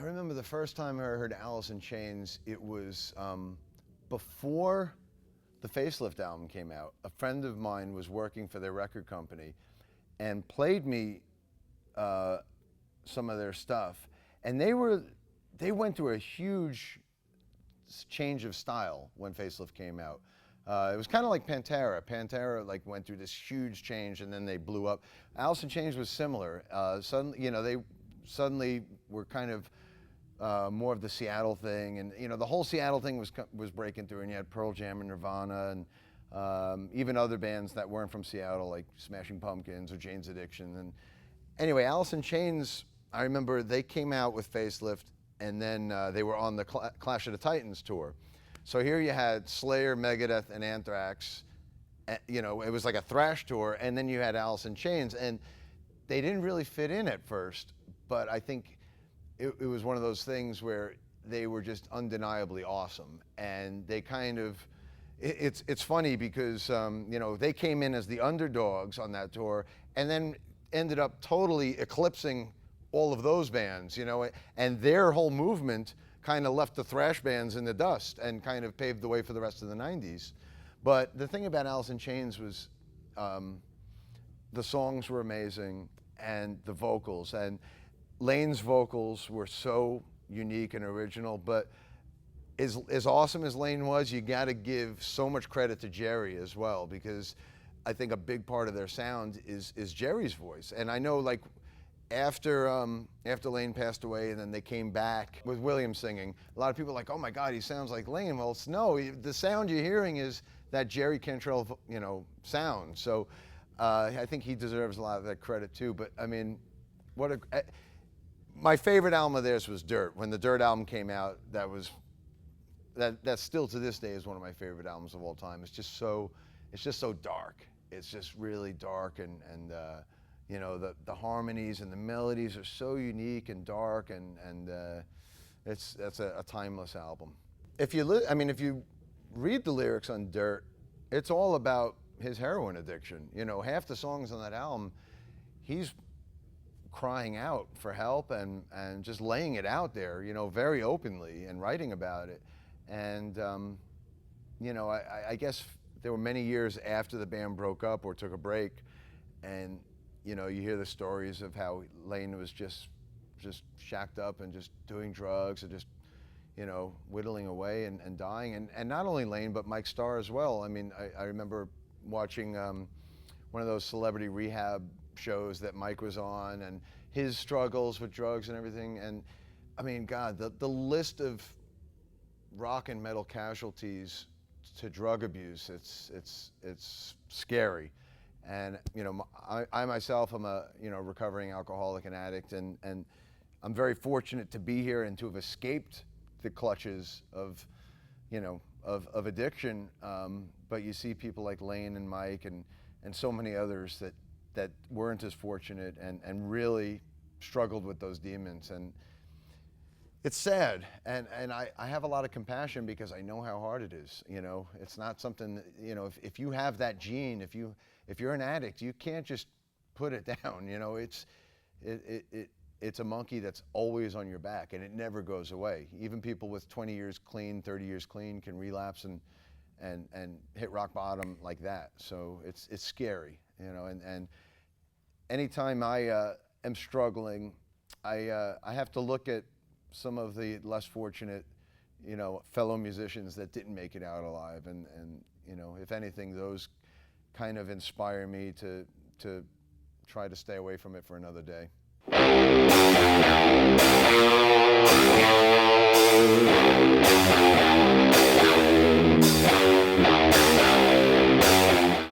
remember the first time I heard Alice in Chains, it was before the Facelift album came out. A friend of mine was working for their record company and played me some of their stuff. And they went through a huge change of style when Facelift came out. It was kind of like Pantera. Pantera like went through this huge change and then they blew up. Alice in Chains was similar. Suddenly, you know, they suddenly were kind of more of the Seattle thing, and you know, the whole Seattle thing was breaking through, and you had Pearl Jam and Nirvana, and even other bands that weren't from Seattle, like Smashing Pumpkins or Jane's Addiction. And anyway, Alice in Chains, I remember they came out with Facelift, and then they were on the Clash of the Titans tour. So here you had Slayer, Megadeth, and Anthrax. You know, it was like a thrash tour, and then you had Alice in Chains, and they didn't really fit in at first, but I think it was one of those things where they were just undeniably awesome, and they kind of, it's funny because you know, they came in as the underdogs on that tour, and then ended up totally eclipsing all of those bands, you know, and their whole movement kind of left the thrash bands in the dust and kind of paved the way for the rest of the 90s. But the thing about Alice in Chains was the songs were amazing, and the vocals, and Layne's vocals were so unique and original, but as awesome as Layne was, you gotta give so much credit to Jerry as well, because I think a big part of their sound is Jerry's voice. And I know, like, after Layne passed away and then they came back with William singing, a lot of people are like, oh my God, he sounds like Layne. Well, no, the sound you're hearing is that Jerry Cantrell, you know, sound. So I think he deserves a lot of that credit too. But I mean, my favorite album of theirs was Dirt. When the Dirt album came out, that still to this day is one of my favorite albums of all time. It's just so dark. It's just really dark, and you know, the harmonies and the melodies are so unique and dark, and that's a timeless album. If you read the lyrics on Dirt, it's all about his heroin addiction. You know, half the songs on that album, he's crying out for help and just laying it out there, you know, very openly, and writing about it. And you know, I guess there were many years after the band broke up or took a break, and you know, you hear the stories of how Layne was just shacked up and just doing drugs and just, you know, whittling away and dying. And not only Layne, but Mike Starr as well. I mean, I remember watching one of those celebrity rehab shows that Mike was on, and his struggles with drugs and everything. And I mean, God, the list of rock and metal casualties to drug abuse, it's scary. And you know, I myself am a, you know, recovering alcoholic and addict, and I'm very fortunate to be here and to have escaped the clutches of, you know, of addiction. But you see people like Layne and Mike and so many others that weren't as fortunate and really struggled with those demons. And it's sad, and I have a lot of compassion because I know how hard it is. You know, it's not something that, you know, if you have that gene, if you're an addict, you can't just put it down. You know, it's a monkey that's always on your back, and it never goes away. Even people with 20 years clean, 30 years clean can relapse and hit rock bottom like that. So it's scary, you know. And anytime I am struggling, I have to look at some of the less fortunate, you know, fellow musicians that didn't make it out alive, and you know, if anything, those kind of inspire me to try to stay away from it for another day.